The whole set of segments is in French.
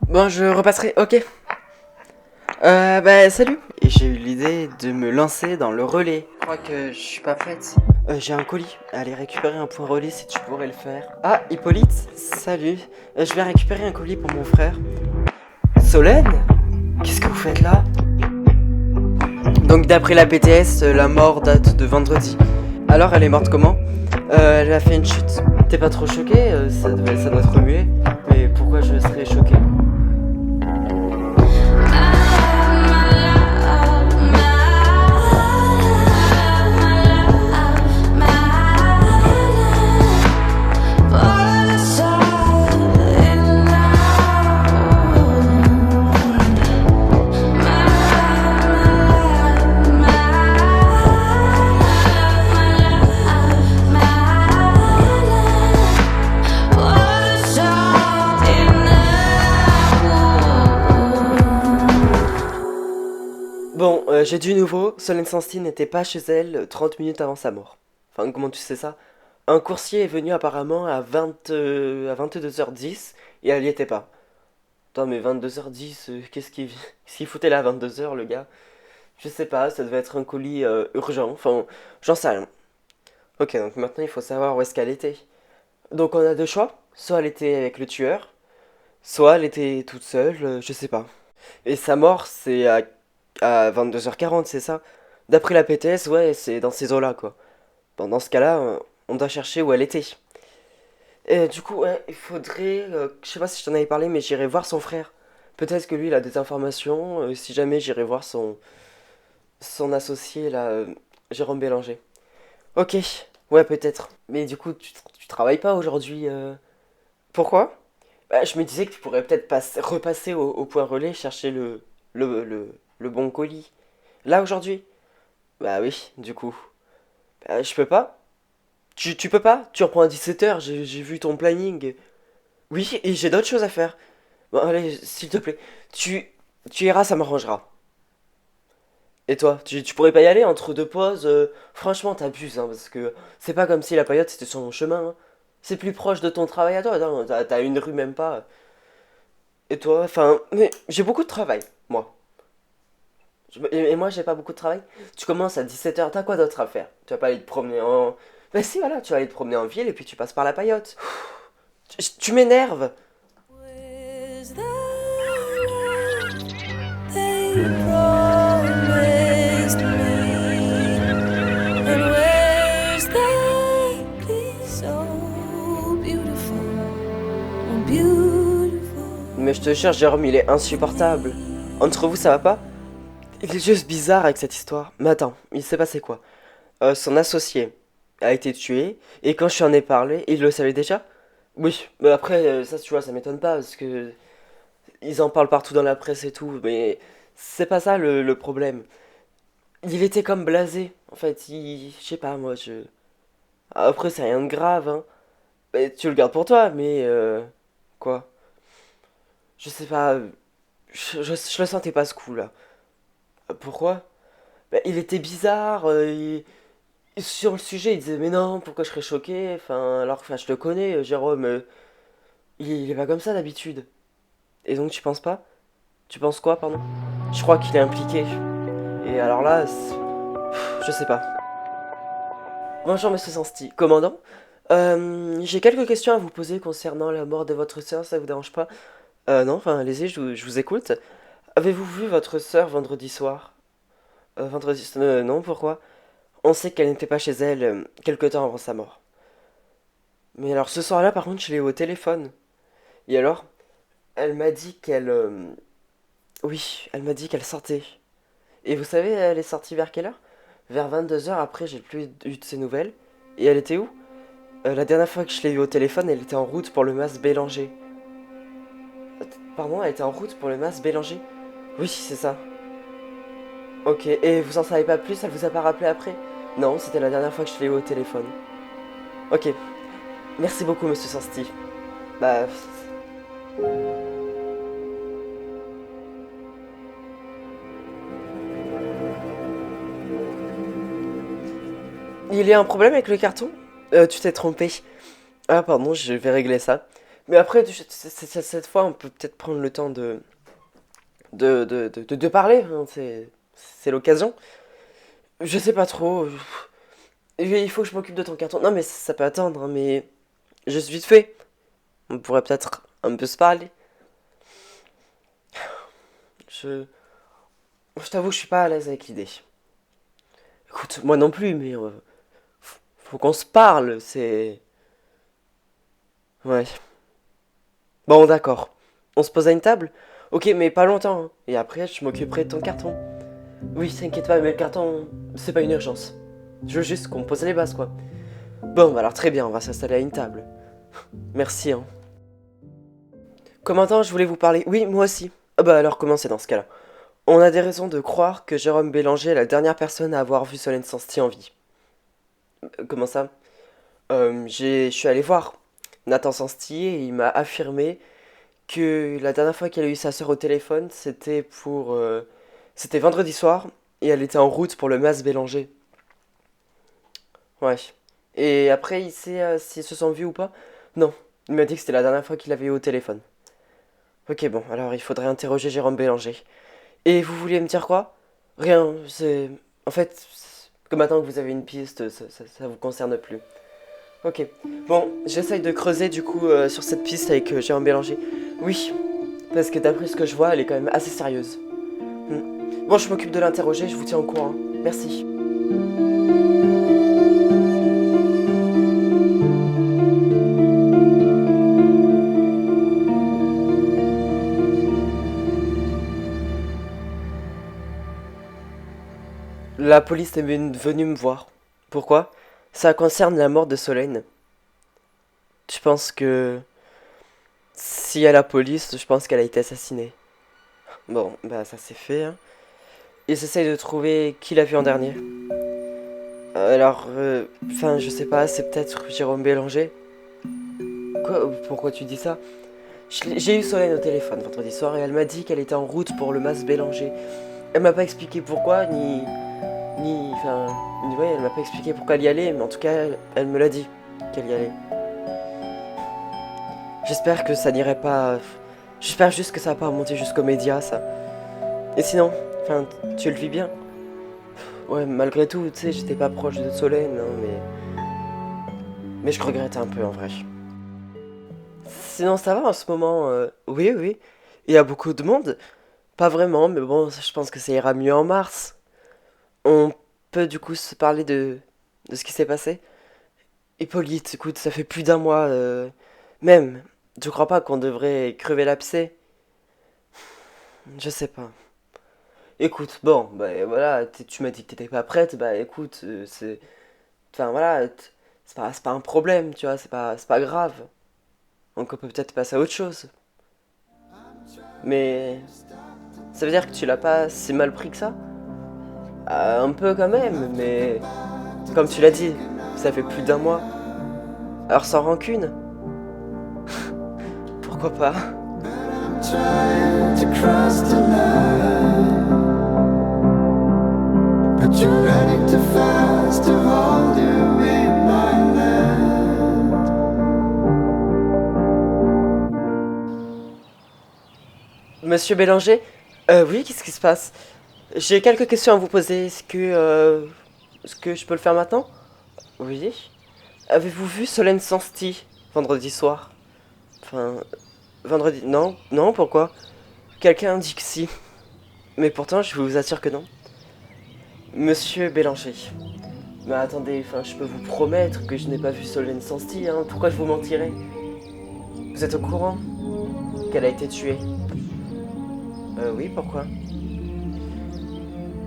Bon, je repasserai, ok. Bah salut. Et j'ai eu l'idée de me lancer dans le relais. Je crois que je suis pas prête. J'ai un colis. Allez récupérer un point relais si tu pourrais le faire. Ah, Hippolyte, salut. Je vais récupérer un colis pour mon frère. Solène? Qu'est-ce que vous faites là? Donc d'après la PTS, la mort date de vendredi. Alors elle est morte comment? Elle a fait une chute. T'es pas trop choqué? Ça doit te remuer. Mais pourquoi je serais choqué? Bon, j'ai du nouveau. Solène Sanstein n'était pas chez elle 30 minutes avant sa mort. Enfin, comment tu sais ça? Un coursier est venu apparemment à 22h10 et elle y était pas. Attends, mais 22h10, qu'est-ce qu'il foutait là à 22h, le gars? Je sais pas, ça devait être un colis urgent. Enfin, j'en sais rien. Ok, donc maintenant il faut savoir où est-ce qu'elle était. Donc on a deux choix. Soit elle était avec le tueur, soit elle était toute seule, je sais pas. Et sa mort, c'est à 22h40, c'est ça? D'après la PTS, ouais, c'est dans ces eaux-là, quoi. Bon, dans ce cas-là, on doit chercher où elle était. Et du coup, ouais, il faudrait. Je sais pas si je t'en avais parlé, mais j'irai voir son frère. Peut-être que lui, il a des informations. Si jamais, j'irai voir son associé, là, Jérôme Bélanger. Ok, ouais, peut-être. Mais du coup, tu travailles pas aujourd'hui. Pourquoi? Bah, je me disais que tu pourrais peut-être repasser au point relais, chercher le, le, le bon colis. Là, aujourd'hui? Bah oui, du coup. Je peux pas. Tu peux pas? Tu reprends à 17h, j'ai vu ton planning. Oui, et j'ai d'autres choses à faire. Bon, allez, s'il te plaît. Tu, tu iras, ça m'arrangera. Et toi, tu pourrais pas y aller entre deux pauses? Franchement, t'abuses, hein, parce que c'est pas comme si la paillote c'était sur mon chemin, hein. C'est plus proche de ton travail à toi, non, t'as une rue même pas. Et toi, enfin, mais j'ai beaucoup de travail, moi. Et moi, j'ai pas beaucoup de travail. Tu commences à 17h, t'as quoi d'autre à faire? Tu vas pas aller te promener en. Bah si, voilà, tu vas aller te promener en ville et puis tu passes par la paillote. Tu m'énerves. Where's the love they promised me? And where's the peace so beautiful, oh beautiful? Mais je te cherche, Jérôme, il est insupportable. Entre vous, ça va pas? Il est juste bizarre avec cette histoire. Mais attends, il s'est passé quoi? Son associé a été tué, et quand je lui en ai parlé, il le savait déjà? Oui, mais après, ça, tu vois, ça m'étonne pas, parce que ils en parlent partout dans la presse et tout, mais c'est pas ça le problème. Il était comme blasé, en fait, je sais pas, moi, je. Après, c'est rien de grave, hein. Mais tu le gardes pour toi, mais quoi? Je sais pas, je le sentais pas ce coup-là. Pourquoi? Bah, il était bizarre, sur le sujet, il disait mais non, pourquoi je serais choqué? Enfin, alors que enfin, je le connais, Jérôme, il est pas comme ça d'habitude. Et donc tu penses pas? Tu penses quoi, pardon? Je crois qu'il est impliqué. Et alors là, je sais pas. Bonjour Monsieur Sansti, commandant. J'ai quelques questions à vous poser concernant la mort de votre sœur, ça vous dérange pas? Non, enfin allez-y, je vous écoute. Avez-vous vu votre sœur vendredi soir? Vendredi... non, pourquoi? On sait qu'elle n'était pas chez elle quelque temps avant sa mort. Mais alors ce soir-là, par contre, je l'ai eu au téléphone. Et alors, elle m'a dit qu'elle... oui, elle m'a dit qu'elle sortait. Et vous savez, elle est sortie vers quelle heure? Vers 22h, après, j'ai plus eu de ses nouvelles. Et elle était où? La dernière fois que je l'ai eu au téléphone, elle était en route pour le mas Bélanger. Pardon, elle était en route pour le mas Bélanger? Oui, c'est ça. Ok, et vous en savez pas plus? Elle vous a pas rappelé après? Non, c'était la dernière fois que je l'ai eu au téléphone. Ok, merci beaucoup, monsieur Sansti. Bah, il y a un problème avec le carton? Tu t'es trompé. Ah, pardon, je vais régler ça. Mais après, cette fois, on peut peut-être prendre le temps de parler, hein, c'est l'occasion. Je sais pas trop. Il faut que je m'occupe de ton carton. Non, mais ça peut attendre, hein, mais juste vite fait. On pourrait peut-être un peu se parler. Je, je t'avoue, je suis pas à l'aise avec l'idée. Écoute, moi non plus, mais faut qu'on se parle, c'est... Ouais. Bon, d'accord. On se pose à une table? Ok, mais pas longtemps, hein. Et après, je m'occuperai de ton carton. Oui, t'inquiète pas, mais le carton, c'est pas une urgence. Je veux juste qu'on pose les bases, quoi. Bon, bah alors très bien, on va s'installer à une table. Merci, hein. Commandant, je voulais vous parler. Oui, moi aussi. Ah bah alors commencez dans ce cas-là. On a des raisons de croire que Jérôme Bélanger est la dernière personne à avoir vu Solène Sansti en vie. Comment ça? Je suis allé voir Nathan Sansti et il m'a affirmé que la dernière fois qu'elle a eu sa sœur au téléphone, c'était vendredi soir et elle était en route pour le Mas Bélanger. Ouais. Et après, il sait s'ils se sont vus ou pas? Non. Il m'a dit que c'était la dernière fois qu'il avait eu au téléphone. Ok, bon, alors il faudrait interroger Jérôme Bélanger. Et vous vouliez me dire quoi? Rien, c'est... En fait, que maintenant que vous avez une piste, ça vous concerne plus. Ok. Bon, j'essaye de creuser du coup sur cette piste avec Jérôme Bélanger. Oui, parce que d'après ce que je vois, elle est quand même assez sérieuse. Bon, je m'occupe de l'interroger, je vous tiens au courant. Merci. La police est venue me voir. Pourquoi? Ça concerne la mort de Solène. Je pense que si y a la police, je pense qu'elle a été assassinée. Bon, bah ça c'est fait, hein. Ils essayent de trouver qui l'a vu en dernier. Alors, enfin, je sais pas, c'est peut-être Jérôme Bélanger. Quoi? Pourquoi tu dis ça? J'ai eu Solène au téléphone vendredi soir et elle m'a dit qu'elle était en route pour le Mas Bélanger. Elle m'a pas expliqué pourquoi, enfin, ouais, elle m'a pas expliqué pourquoi elle y allait, mais en tout cas, elle me l'a dit qu'elle y allait. J'espère que ça n'irait pas. J'espère juste que ça va pas remonter jusqu'aux médias, ça. Et sinon, enfin, tu le vis bien? Ouais, malgré tout, tu sais, j'étais pas proche de Solène, hein, mais je regrette un peu en vrai. Sinon, ça va en ce moment. Oui, oui. Il y a beaucoup de monde. Pas vraiment, mais bon, je pense que ça ira mieux en mars. On peut du coup se parler de ce qui s'est passé. Hippolyte, écoute, ça fait plus d'un mois, même. Tu crois pas qu'on devrait crever l'abcès? Je sais pas. Écoute, bon, bah voilà, tu m'as dit que t'étais pas prête, bah écoute, c'est... Enfin voilà, c'est pas un problème, tu vois, c'est pas grave. Donc on peut peut-être passer à autre chose. Mais ça veut dire que tu l'as pas si mal pris que ça? Un peu quand même, mais comme tu l'as dit, ça fait plus d'un mois. Alors sans rancune, pourquoi pas? Trying to cross the line, but you're running too fast to hold you in my land. Monsieur Bélanger? Oui, qu'est-ce qui se passe? J'ai quelques questions à vous poser. Est-ce que je peux le faire maintenant? Oui. Avez-vous vu Solène Sansti vendredi soir? Enfin, vendredi... Non, non, pourquoi? Quelqu'un dit que si. Mais pourtant, je vous assure que non. Monsieur Bélanger. Mais attendez, enfin, je peux vous promettre que je n'ai pas vu Solène Sansti, hein. Pourquoi je vous mentirais? Vous êtes au courant qu'elle a été tuée? Oui, pourquoi?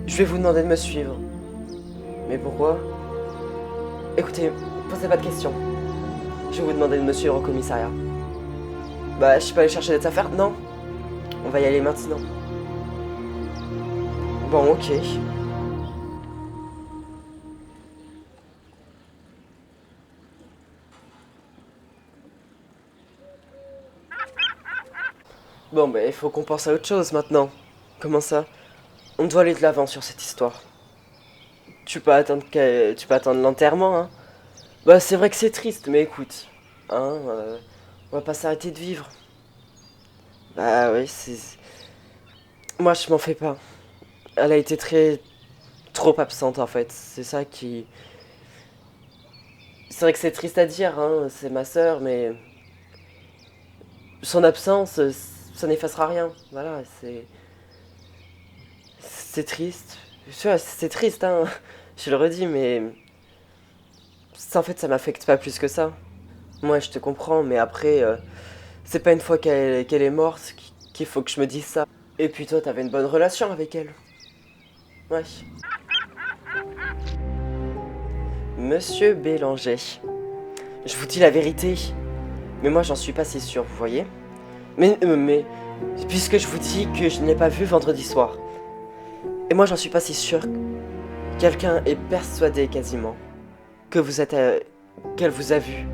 Je vais vous demander de me suivre. Mais pourquoi? Écoutez, posez pas de questions. Je vais vous demander de me suivre au commissariat. Bah, je peux aller chercher des affaires? Non. On va y aller maintenant. Bon, ok. Bon, bah, il faut qu'on pense à autre chose maintenant. Comment ça? On doit aller de l'avant sur cette histoire. Tu peux attendre l'enterrement, hein? Bah, c'est vrai que c'est triste, mais écoute. Hein, On va pas s'arrêter de vivre. Bah oui, c'est... Moi, je m'en fais pas. Elle a été trop absente, en fait. C'est ça qui... C'est vrai que c'est triste à dire, hein, c'est ma sœur, mais... Son absence, ça n'effacera rien. Voilà, c'est... C'est triste. Tu vois, c'est triste, hein. Je le redis, mais... Ça, en fait, ça m'affecte pas plus que ça. Moi, je te comprends, mais après... c'est pas une fois qu'elle est morte qu'il faut que je me dise ça. Et puis toi, t'avais une bonne relation avec elle. Ouais. Monsieur Bélanger. Je vous dis la vérité. Mais moi, j'en suis pas si sûr, vous voyez. Mais... Puisque je vous dis que je ne l'ai pas vu vendredi soir. Et moi, j'en suis pas si sûr. Quelqu'un est persuadé quasiment que vous êtes... qu'elle vous a vu.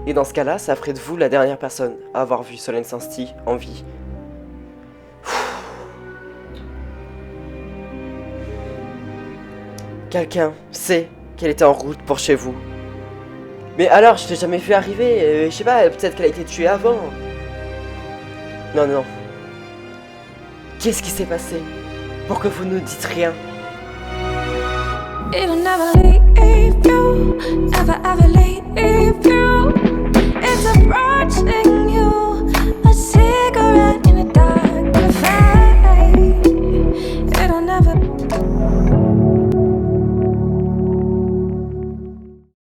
Et dans ce cas-là, ça ferait de vous la dernière personne à avoir vu Solène Saint-Sti en vie. Quelqu'un sait qu'elle était en route pour chez vous. Mais alors, je t'ai jamais vu arriver, je sais pas, peut-être qu'elle a été tuée avant. Non, non. Qu'est-ce qui s'est passé pour que vous ne dites rien? It'll never leave you, ever, ever leave you.